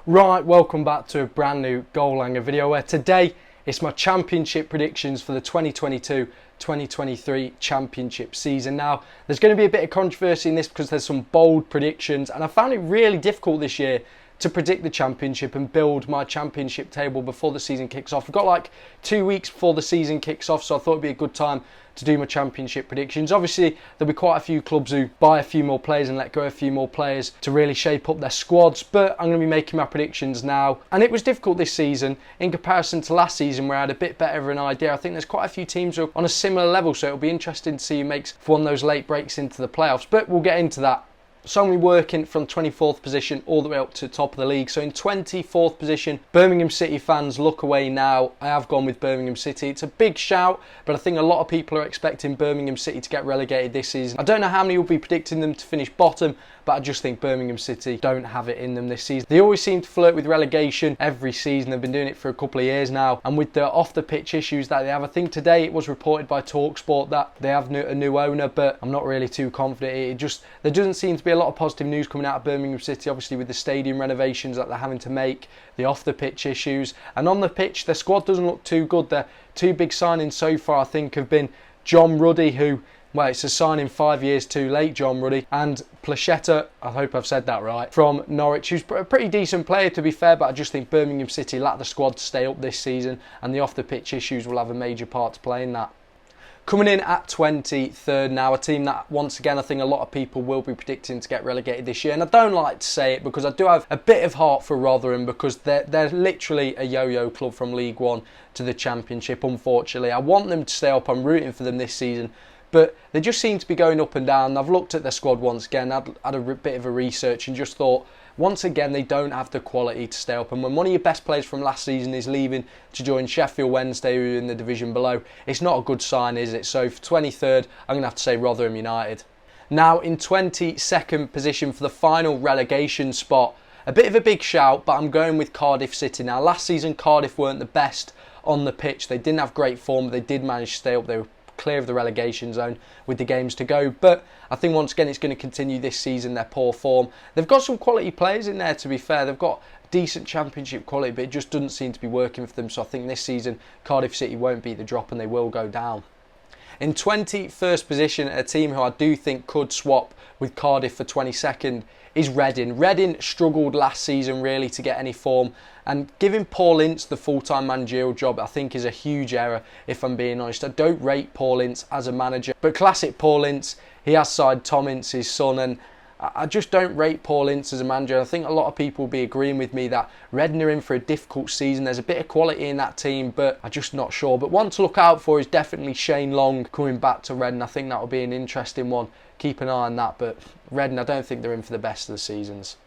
Right, welcome back to a brand new Goalhanger video where today it's my championship predictions for the 2022-2023 championship season. Now, there's going to be a bit of controversy in this because there's some bold predictions and I found it really difficult this year to predict the championship and build my championship table before the season kicks off. We've got like 2 weeks before the season kicks off, so I thought it'd be a good time to do my championship predictions. Obviously, there'll be quite a few clubs who buy a few more players and let go of a few more players to really shape up their squads, but I'm going to be making my predictions now. And it was difficult this season in comparison to last season where I had a bit better of an idea. I think there's quite a few teams who are on a similar level, so it'll be interesting to see who makes one of those late breaks into the playoffs, but we'll get into that. So I'm going to be working from 24th position all the way up to the top of the league. So in 24th position, Birmingham City fans, look away now. I have gone with Birmingham City. It's a big shout, but I think a lot of people are expecting Birmingham City to get relegated this season. I don't know how many will be predicting them to finish bottom, but I just think Birmingham City don't have it in them this season. They always seem to flirt with relegation every season. They've been doing it for a couple of years now. And with the off-the-pitch issues that they have, I think today it was reported by TalkSport that they have a new owner, but I'm not really too confident. There doesn't seem to be a lot of positive news coming out of Birmingham City, obviously with the stadium renovations that they're having to make, the off-the-pitch issues. And on the pitch, their squad doesn't look too good. Their two big signings so far, I think, have been John Ruddy, who... well, it's a signing 5 years too late, John Ruddy, and Placheta, I hope I've said that right, from Norwich, who's a pretty decent player to be fair, but I just think Birmingham City lack the squad to stay up this season, and the off-the-pitch issues will have a major part to play in that. Coming in at 23rd now, a team that once again I think a lot of people will be predicting to get relegated this year, and I don't like to say it because I do have a bit of heart for Rotherham because they're literally a yo-yo club from League One to the Championship, unfortunately. I want them to stay up, I'm rooting for them this season, but they just seem to be going up and down. I've looked at their squad once again, had a bit of a research and just thought, once again, they don't have the quality to stay up. And when one of your best players from last season is leaving to join Sheffield Wednesday, who are in the division below, it's not a good sign, is it? So for 23rd, I'm going to have to say Rotherham United. Now in 22nd position for the final relegation spot, a bit of a big shout, but I'm going with Cardiff City. Now last season, Cardiff weren't the best on the pitch. They didn't have great form, but they did manage to stay up. They were clear of the relegation zone with the games to go, but I think once again it's going to continue this season, their poor form. They've got some quality players in there, to be fair. They've got decent championship quality, but it just doesn't seem to be working for them, so I think this season Cardiff City won't beat the drop and they will go down. In 21st position, a team who I do think could swap with Cardiff for 22nd is Reading. Reading struggled last season really to get any form, and giving Paul Ince the full-time managerial job I think is a huge error, if I'm being honest. I don't rate Paul Ince as a manager, but classic Paul Ince, he has signed Tom Ince's son, and I just don't rate Paul Ince as a manager. I think a lot of people will be agreeing with me that Reading are in for a difficult season. There's a bit of quality in that team, but I'm just not sure. But one to look out for is definitely Shane Long coming back to Reading. I think that will be an interesting one. Keep an eye on that, but Reading, I don't think they're in for the best of the seasons.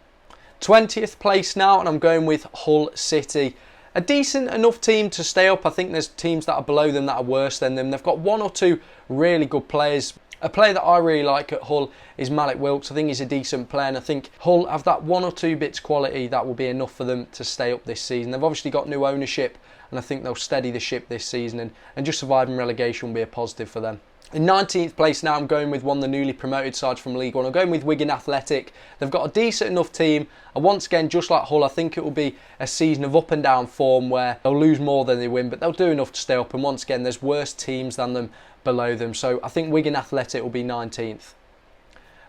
20th place now, and I'm going with Hull City. A decent enough team to stay up. I think there's teams that are below them that are worse than them. They've got one or two really good players. A player that I really like at Hull is Malik Wilks. I think he's a decent player, and I think Hull have that one or two bits quality that will be enough for them to stay up this season. They've obviously got new ownership, and I think they'll steady the ship this season, and just surviving relegation will be a positive for them. In 19th place now, I'm going with one of the newly promoted sides from League One. I'm going with Wigan Athletic. They've got a decent enough team, and once again, just like Hull, I think it will be a season of up and down form where they'll lose more than they win, but they'll do enough to stay up, and once again, there's worse teams than them below them. So I think Wigan Athletic will be 19th.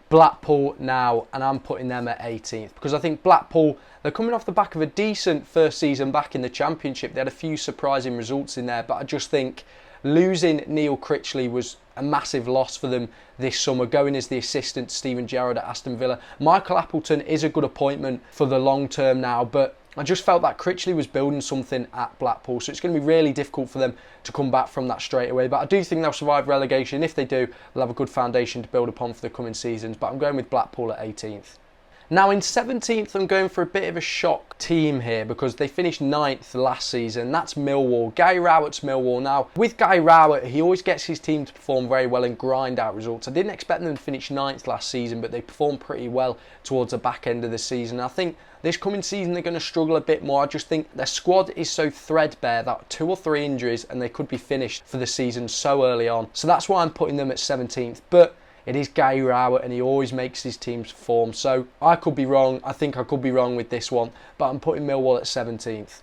Blackpool now, and I'm putting them at 18th because I think Blackpool, they're coming off the back of a decent first season back in the Championship. They had a few surprising results in there, but I just think losing Neil Critchley was a massive loss for them this summer, going as the assistant to Steven Gerrard at Aston Villa. Michael Appleton is a good appointment for the long term now, but I just felt that Critchley was building something at Blackpool, so it's going to be really difficult for them to come back from that straight away. But I do think they'll survive relegation. If they do, they'll have a good foundation to build upon for the coming seasons. But I'm going with Blackpool at 18th. Now in 17th, I'm going for a bit of a shock team here because they finished 9th last season. That's Millwall. Gary Rowett's Millwall. Now, with Gary Rowett, he always gets his team to perform very well and grind out results. I didn't expect them to finish 9th last season, but they performed pretty well towards the back end of the season. I think this coming season they're going to struggle a bit more. I just think their squad is so threadbare that 2 or 3 injuries and they could be finished for the season so early on. So that's why I'm putting them at 17th. But It is Gary Rowett, and he always makes his teams perform. So I could be wrong. I think I could be wrong with this one, but I'm putting Millwall at 17th.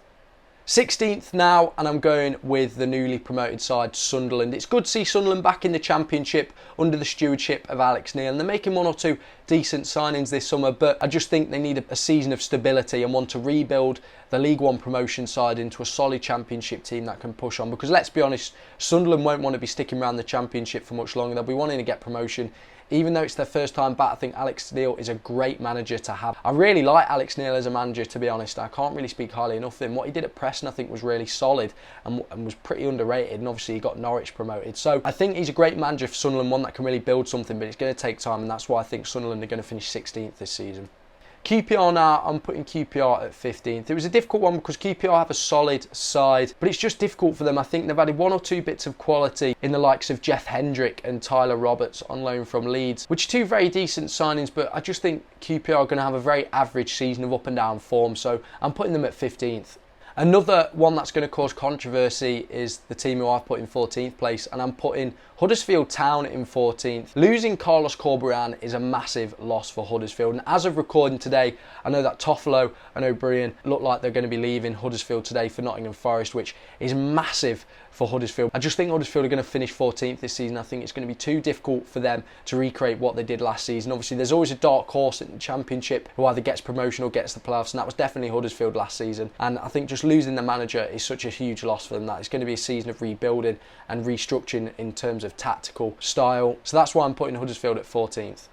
16th now, and I'm going with the newly promoted side, Sunderland. It's good to see Sunderland back in the Championship under the stewardship of Alex Neil, and they're making one or two decent signings this summer, but I just think they need a season of stability and want to rebuild the League One promotion side into a solid Championship team that can push on, because let's be honest, Sunderland won't want to be sticking around the Championship for much longer. They'll be wanting to get promotion. Even though it's their first time back, I think Alex Neil is a great manager to have. I really like Alex Neil as a manager, to be honest. I can't really speak highly enough of him. What he did at Preston, I think, was really solid and was pretty underrated. And obviously, he got Norwich promoted. So I think he's a great manager for Sunderland, one that can really build something, but it's going to take time. And that's why I think Sunderland are going to finish 16th this season. QPR now, I'm putting QPR at 15th. It was a difficult one because QPR have a solid side, but it's just difficult for them. I think they've added one or two bits of quality in the likes of Jeff Hendrick and Tyler Roberts on loan from Leeds, which are two very decent signings, but I just think QPR are going to have a very average season of up and down form, so I'm putting them at 15th. Another one that's going to cause controversy is the team who I've put in 14th place, and I'm putting Huddersfield Town in 14th. Losing Carlos Corberán is a massive loss for Huddersfield, and as of recording today, I know that Toffolo and O'Brien look like they're going to be leaving Huddersfield today for Nottingham Forest, which is massive for Huddersfield. I just think Huddersfield are going to finish 14th this season. I think it's going to be too difficult for them to recreate what they did last season. Obviously, there's always a dark horse in the Championship who either gets promotion or gets the playoffs, and that was definitely Huddersfield last season. And I think just losing the manager is such a huge loss for them that it's going to be a season of rebuilding and restructuring in terms of tactical style. So that's why I'm putting Huddersfield at 14th.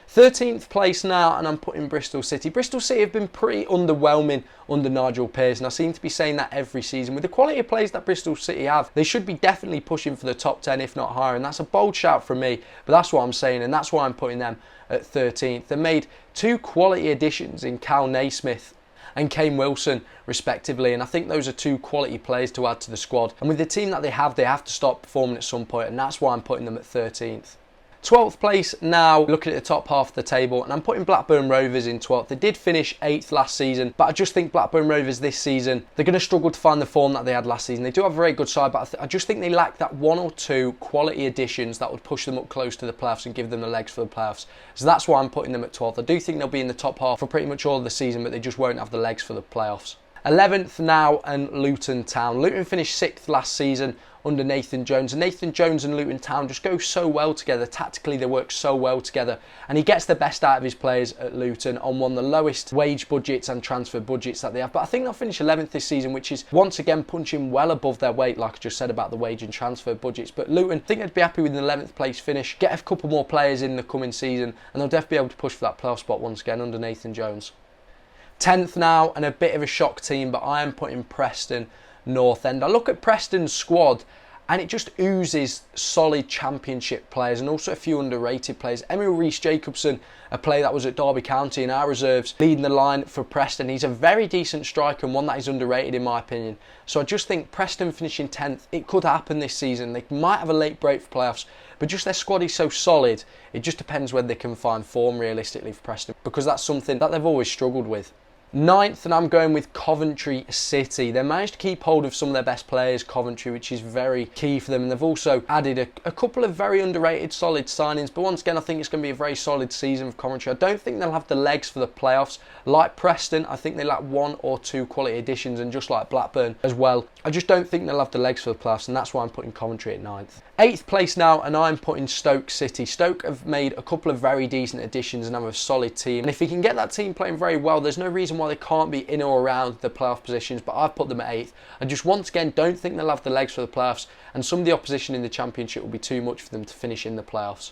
13th place now, and I'm putting Bristol City. Bristol City have been pretty underwhelming under Nigel Pearson. I seem to be saying that every season. With the quality of players that Bristol City have, they should be definitely pushing for the top 10, if not higher. And that's a bold shout from me, but that's what I'm saying, and that's why I'm putting them at 13th. They made two quality additions in Cal Naismith and Kane Wilson, respectively, and I think those are two quality players to add to the squad. And with the team that they have to stop performing at some point, and that's why I'm putting them at 13th. 12th place now, looking at the top half of the table, and I'm putting Blackburn Rovers in 12th. They did finish 8th last season, but I just think Blackburn Rovers this season, they're going to struggle to find the form that they had last season. They do have a very good side, but I just think they lack that one or two quality additions that would push them up close to the playoffs and give them the legs for the playoffs. So that's why I'm putting them at 12th. I do think they'll be in the top half for pretty much all of the season, but they just won't have the legs for the playoffs. 11th now, and Luton Town. Luton finished 6th last season under Nathan Jones, and Nathan Jones and Luton Town just go so well together. Tactically, they work so well together, and he gets the best out of his players at Luton on one of the lowest wage budgets and transfer budgets that they have. But I think they'll finish 11th this season, which is once again punching well above their weight, like I just said about the wage and transfer budgets. But Luton, I think they'd be happy with an 11th place finish, get a couple more players in the coming season, and they'll definitely be able to push for that playoff spot once again under Nathan Jones. 10th now, and a bit of a shock team, but I am putting Preston North End. I look at Preston's squad, and it just oozes solid Championship players and also a few underrated players. Emil Reece-Jacobson, a player that was at Derby County in our reserves, leading the line for Preston. He's a very decent striker and one that is underrated in my opinion. So I just think Preston finishing 10th, it could happen this season. They might have a late break for playoffs, but just their squad is so solid, it just depends whether they can find form realistically for Preston, because that's something that they've always struggled with. 9th, and I'm going with Coventry City. They managed to keep hold of some of their best players, Coventry, which is very key for them. And they've also added a couple of very underrated, solid signings. But once again, I think it's going to be a very solid season for Coventry. I don't think they'll have the legs for the playoffs. Like Preston, I think they lack one or two quality additions, and just like Blackburn as well, I just don't think they'll have the legs for the playoffs, and that's why I'm putting Coventry at 9th. 8th place now, and I'm putting Stoke City. Stoke have made a couple of very decent additions and have a solid team. And if he can get that team playing very well, there's no reason why they can't be in or around the playoff positions, but I've put them at 8th. I just once again don't think they'll have the legs for the playoffs, and some of the opposition in the Championship will be too much for them to finish in the playoffs.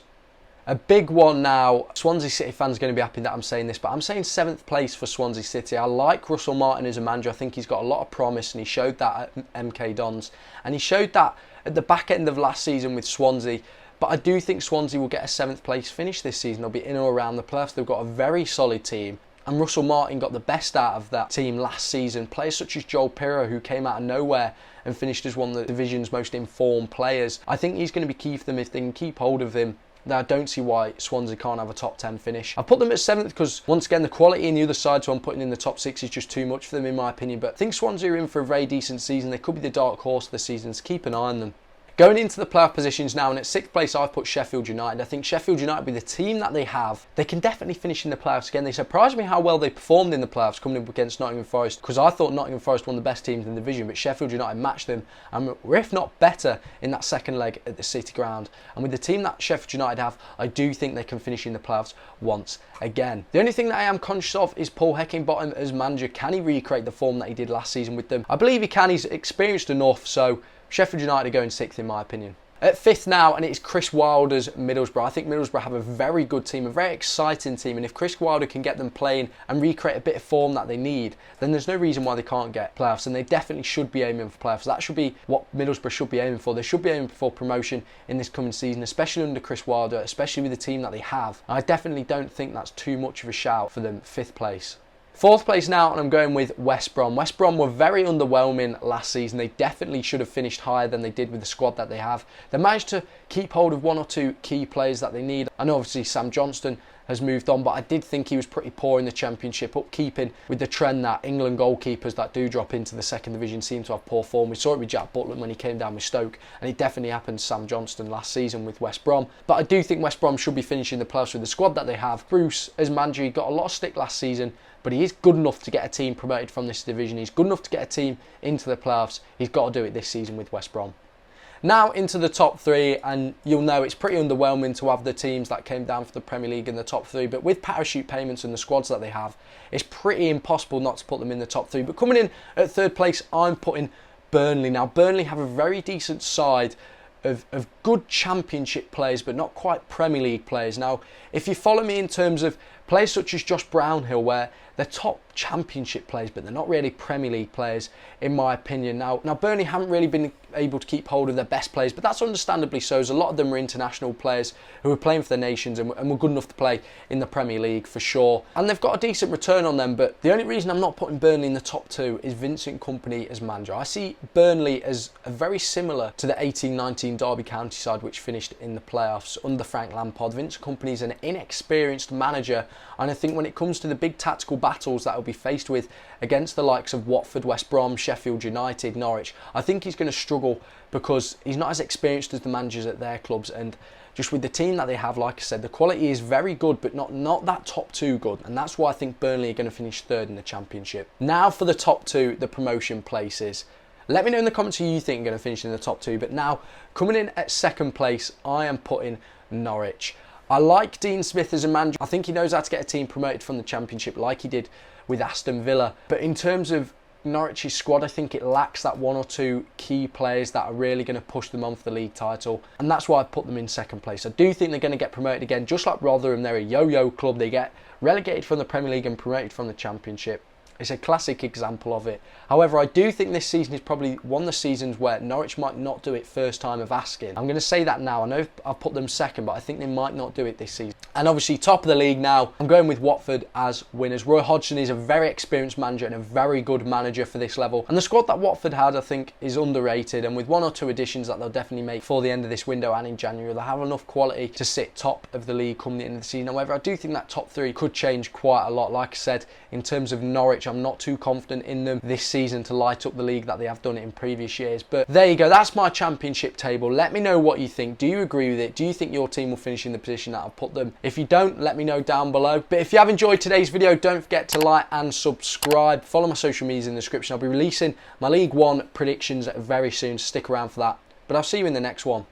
A big one now. Swansea City fans are going to be happy that I'm saying this, but I'm saying 7th place for Swansea City. I like Russell Martin as a manager. I think he's got a lot of promise, and he showed that at MK Dons, and he showed that at the back end of last season with Swansea. But I do think Swansea will get a 7th place finish this season. They'll be in or around the playoffs. They've got a very solid team, and Russell Martin got the best out of that team last season. Players such as Joel Pirro, who came out of nowhere and finished as one of the division's most informed players. I think he's going to be key for them if they can keep hold of him. Now, I don't see why Swansea can't have a top 10 finish. I put them at 7th because, once again, the quality in the other side, so I'm putting in the top 6, is just too much for them in my opinion. But I think Swansea are in for a very decent season. They could be the dark horse of the season, so keep an eye on them. Going into the playoff positions now, and at 6th place I've put Sheffield United. I think Sheffield United, with the team that they have, they can definitely finish in the playoffs again. They surprised me how well they performed in the playoffs coming up against Nottingham Forest, because I thought Nottingham Forest were one of the best teams in the division, but Sheffield United matched them and were, if not better, in that second leg at the City ground. And with the team that Sheffield United have, I do think they can finish in the playoffs once again. The only thing that I am conscious of is Paul Heckingbottom as manager. Can he recreate the form that he did last season with them? I believe he can. He's experienced enough, so Sheffield United are going 6th in my opinion. At 5th now, and it's Chris Wilder's Middlesbrough. I think Middlesbrough have a very good team, a very exciting team, and if Chris Wilder can get them playing and recreate a bit of form that they need, then there's no reason why they can't get playoffs, and they definitely should be aiming for playoffs. That should be what Middlesbrough should be aiming for. They should be aiming for promotion in this coming season, especially under Chris Wilder, especially with the team that they have. I definitely don't think that's too much of a shout for them, 5th place. 4th place now, and I'm going with West Brom. West Brom were very underwhelming last season. They definitely should have finished higher than they did with the squad that they have. They managed to keep hold of 1 or 2 key players that they need. I know obviously Sam Johnston has moved on, but I did think he was pretty poor in the Championship, upkeeping with the trend that England goalkeepers that do drop into the second division seem to have poor form. We saw it with Jack Butland when he came down with Stoke, and it definitely happened to Sam Johnston last season with West Brom. But I do think West Brom should be finishing the playoffs with the squad that they have. Bruce, as manager, he got a lot of stick last season, but he is good enough to get a team promoted from this division. He's good enough to get a team into the playoffs. He's got to do it this season with West Brom. Now into the top 3, and you'll know it's pretty underwhelming to have the teams that came down for the Premier League in the top 3, but with parachute payments and the squads that they have, it's pretty impossible not to put them in the top 3. But coming in at 3rd place, I'm putting Burnley. Now, Burnley have a very decent side of good Championship players, but not quite Premier League players. Now, if you follow me in terms of players such as Josh Brownhill, where they're top Championship players, but they're not really Premier League players, in my opinion. Now Burnley haven't really been able to keep hold of their best players, but that's understandably so, as a lot of them are international players who are playing for their nations and were good enough to play in the Premier League for sure. And they've got a decent return on them, but the only reason I'm not putting Burnley in the top 2 is Vincent Kompany as manager. I see Burnley as very similar to the 18-19 Derby County side, which finished in the playoffs under Frank Lampard. Vincent Kompany is an inexperienced manager, and I think when it comes to the big tactical battles that he'll be faced with against the likes of Watford, West Brom, Sheffield United, Norwich, I think he's going to struggle because he's not as experienced as the managers at their clubs, and just with the team that they have, like I said, the quality is very good, but not that top 2 good, and that's why I think Burnley are going to finish 3rd in the Championship. Now for the top 2, the promotion places. Let me know in the comments who you think are going to finish in the top 2, but now coming in at 2nd place, I am putting Norwich. I like Dean Smith as a manager. I think he knows how to get a team promoted from the Championship like he did with Aston Villa. But in terms of Norwich's squad, I think it lacks that 1 or 2 key players that are really going to push them on for the league title. And that's why I put them in 2nd place. I do think they're going to get promoted again. Just like Rotherham, they're a yo-yo club. They get relegated from the Premier League and promoted from the Championship. It's a classic example of it. However, I do think this season is probably one of the seasons where Norwich might not do it first time of asking. I'm going to say that now. I know I've put them 2nd, but I think they might not do it this season. And obviously, top of the league now, I'm going with Watford as winners. Roy Hodgson is a very experienced manager and a very good manager for this level. And the squad that Watford had, I think, is underrated. And with 1 or 2 additions that they'll definitely make before the end of this window and in January, they'll have enough quality to sit top of the league come the end of the season. However, I do think that top 3 could change quite a lot. Like I said, in terms of Norwich, I'm not too confident in them this season to light up the league that they have done it in previous years. But there you go, that's my Championship table. Let me know what you think. Do you agree with it? Do you think your team will finish in the position that I've put them? If you don't, let me know down below. But if you have enjoyed today's video, don't forget to like and subscribe. Follow my social medias in the description. I'll be releasing my League One predictions very soon. Stick around for that. But I'll see you in the next one.